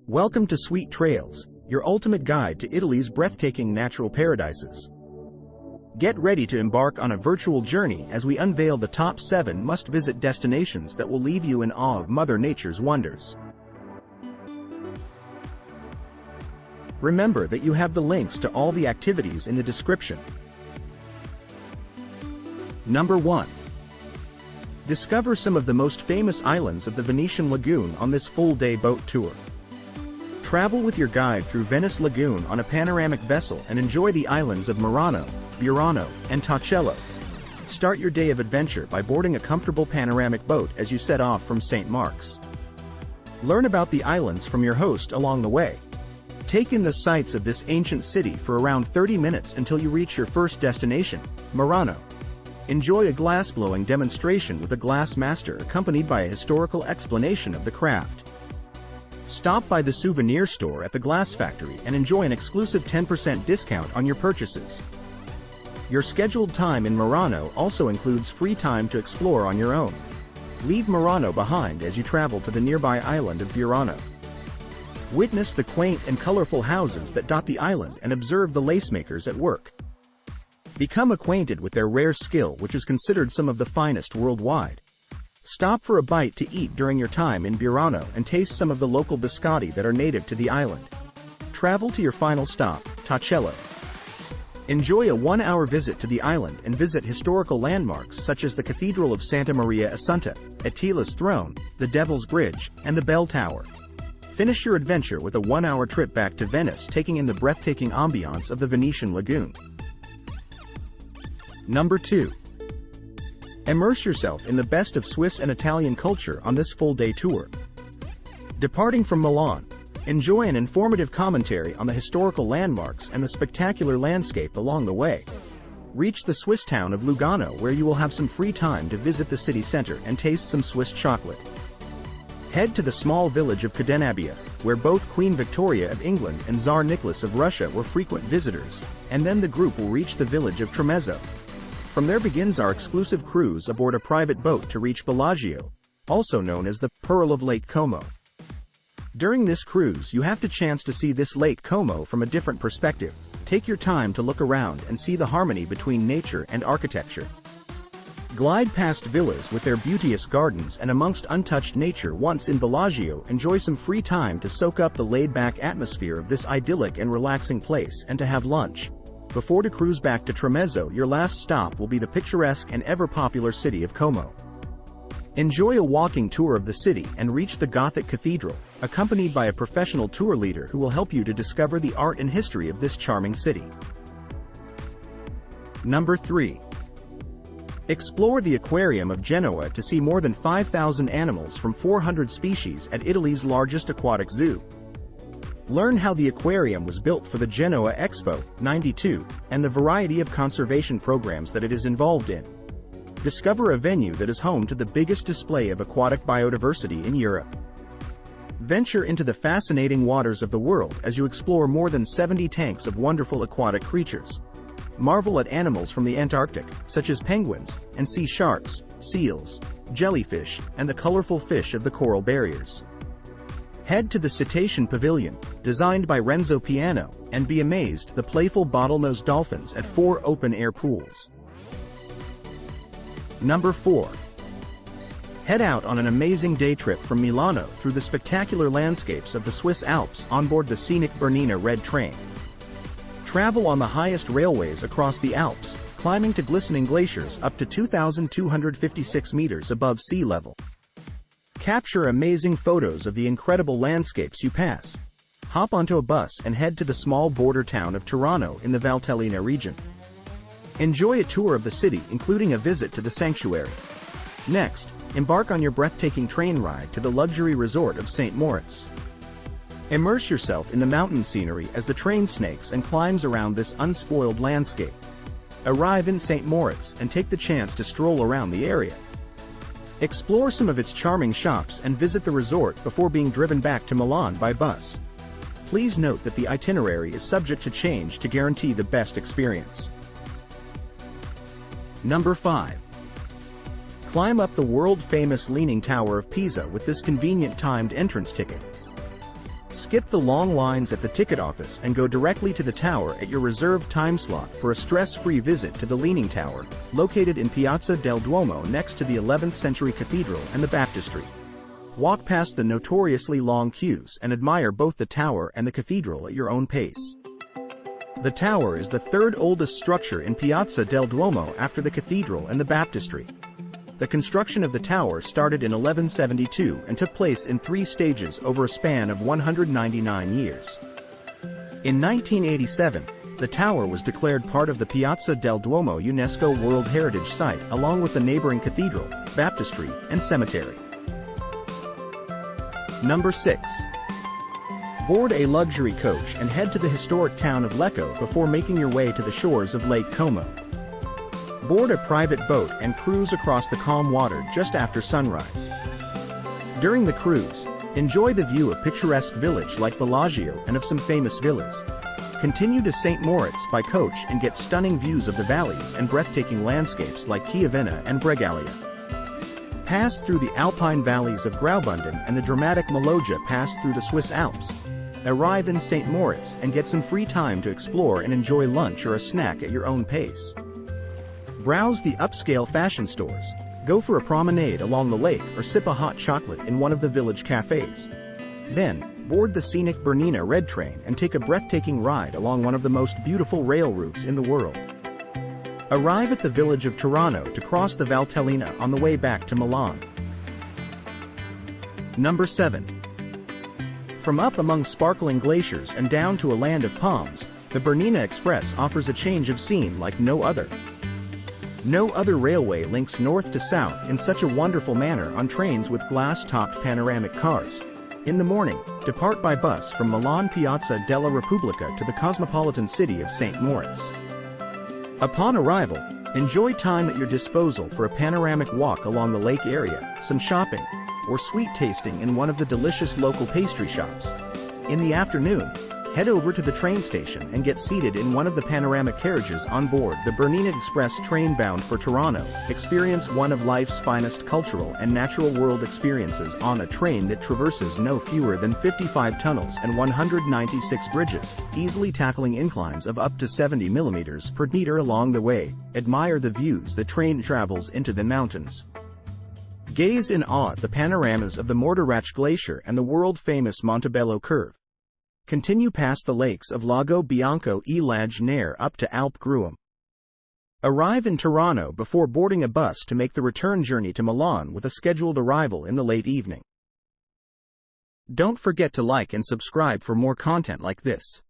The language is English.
Welcome to Sweet Trails, your ultimate guide to Italy's breathtaking natural paradises. Get ready to embark on a virtual journey as we unveil the top 7 must-visit destinations that will leave you in awe of Mother Nature's wonders. Remember that you have the links to all the activities in the description. Number 1. Discover some of the most famous islands of the Venetian Lagoon on this full-day boat tour. Travel with your guide through Venice Lagoon on a panoramic vessel and enjoy the islands of Murano, Burano, and Torcello. Start your day of adventure by boarding a comfortable panoramic boat as you set off from St. Mark's. Learn about the islands from your host along the way. Take in the sights of this ancient city for around 30 minutes until you reach your first destination, Murano. Enjoy a glass-blowing demonstration with a glass master accompanied by a historical explanation of the craft. Stop by the souvenir store at the glass factory and enjoy an exclusive 10% discount on your purchases. Your scheduled time in Murano also includes free time to explore on your own. Leave Murano behind as you travel to the nearby island of Burano. Witness the quaint and colorful houses that dot the island and observe the lacemakers at work. Become acquainted with their rare skill, which is considered some of the finest worldwide. Stop for a bite to eat during your time in Burano and taste some of the local biscotti that are native to the island. Travel to your final stop, Torcello. Enjoy a 1-hour visit to the island and visit historical landmarks such as the Cathedral of Santa Maria Assunta, Attila's Throne, the Devil's Bridge, and the Bell Tower. Finish your adventure with a 1-hour trip back to Venice, taking in the breathtaking ambiance of the Venetian Lagoon. Number 2. Immerse yourself in the best of Swiss and Italian culture on this full-day tour. Departing from Milan, enjoy an informative commentary on the historical landmarks and the spectacular landscape along the way. Reach the Swiss town of Lugano, where you will have some free time to visit the city center and taste some Swiss chocolate. Head to the small village of Cadenabbia, where both Queen Victoria of England and Tsar Nicholas of Russia were frequent visitors, and then the group will reach the village of Tremezzo. From there begins our exclusive cruise aboard a private boat to reach Bellagio, also known as the Pearl of Lake Como. During this cruise, you have the chance to see this Lake Como from a different perspective. Take your time to look around and see the harmony between nature and architecture. Glide past villas with their beauteous gardens and amongst untouched nature. Once in Bellagio, enjoy some free time to soak up the laid-back atmosphere of this idyllic and relaxing place and to have lunch. Before to cruise back to Tremezzo, your last stop will be the picturesque and ever-popular city of Como. Enjoy a walking tour of the city and reach the Gothic Cathedral, accompanied by a professional tour leader who will help you to discover the art and history of this charming city. Number 3. Explore the Aquarium of Genoa to see more than 5,000 animals from 400 species at Italy's largest aquatic zoo. Learn how the aquarium was built for the Genoa Expo '92 and the variety of conservation programs that it is involved in. Discover a venue that is home to the biggest display of aquatic biodiversity in Europe. Venture into the fascinating waters of the world as you explore more than 70 tanks of wonderful aquatic creatures. Marvel at animals from the Antarctic, such as penguins and sea sharks, seals, jellyfish, and the colorful fish of the coral barriers. Head to the Cetacean Pavilion, designed by Renzo Piano, and be amazed the playful bottlenose dolphins at 4 open-air pools. Number 4. Head out on an amazing day trip from Milano through the spectacular landscapes of the Swiss Alps on board the scenic Bernina Red Train. Travel on the highest railways across the Alps, climbing to glistening glaciers up to 2,256 meters above sea level. Capture amazing photos of the incredible landscapes you pass. Hop onto a bus and head to the small border town of Tirano in the Valtellina region. Enjoy a tour of the city, including a visit to the sanctuary. Next, embark on your breathtaking train ride to the luxury resort of St. Moritz. Immerse yourself in the mountain scenery as the train snakes and climbs around this unspoiled landscape. Arrive in St. Moritz and take the chance to stroll around the area. Explore some of its charming shops and visit the resort before being driven back to Milan by bus. Please note that the itinerary is subject to change to guarantee the best experience. Number 5. Climb up the world-famous Leaning Tower of Pisa with this convenient timed entrance ticket. Skip the long lines at the ticket office and go directly to the tower at your reserved time slot for a stress-free visit to the Leaning Tower, located in Piazza del Duomo next to the 11th century cathedral and the baptistry. Walk past the notoriously long queues and admire both the tower and the cathedral at your own pace. The tower is the third oldest structure in Piazza del Duomo after the cathedral and the baptistry. The construction of the tower started in 1172 and took place in 3 stages over a span of 199 years. In 1987, the tower was declared part of the Piazza del Duomo UNESCO World Heritage Site along with the neighboring cathedral, baptistry, and cemetery. Number 6. Board a luxury coach and head to the historic town of Lecco before making your way to the shores of Lake Como. Board a private boat and cruise across the calm water just after sunrise. During the cruise, enjoy the view of picturesque village like Bellagio and of some famous villas. Continue to St. Moritz by coach and get stunning views of the valleys and breathtaking landscapes like Chiavenna and Bregaglia. Pass through the alpine valleys of Graubünden and the dramatic Maloja pass through the Swiss Alps. Arrive in St. Moritz and get some free time to explore and enjoy lunch or a snack at your own pace. Browse the upscale fashion stores, go for a promenade along the lake or sip a hot chocolate in one of the village cafes. Then, board the scenic Bernina Red Train and take a breathtaking ride along one of the most beautiful rail routes in the world. Arrive at the village of Tirano to cross the Valtellina on the way back to Milan. Number 7. From up among sparkling glaciers and down to a land of palms, the Bernina Express offers a change of scene like no other. No other railway links north to south in such a wonderful manner on trains with glass-topped panoramic cars. In the morning, depart by bus from Milan Piazza della Repubblica to the cosmopolitan city of St. Moritz. Upon arrival, enjoy time at your disposal for a panoramic walk along the lake area, some shopping, or sweet tasting in one of the delicious local pastry shops. In the afternoon, head over to the train station and get seated in one of the panoramic carriages on board the Bernina Express train bound for Tirano. Experience one of life's finest cultural and natural world experiences on a train that traverses no fewer than 55 tunnels and 196 bridges, easily tackling inclines of up to 70 mm per meter along the way. Admire the views the train travels into the mountains. Gaze in awe at the panoramas of the Morteratsch Glacier and the world-famous Montebello Curve. Continue past the lakes of Lago Bianco e Lagnare up to Alpe Gruum. Arrive in Tirano before boarding a bus to make the return journey to Milan with a scheduled arrival in the late evening. Don't forget to like and subscribe for more content like this.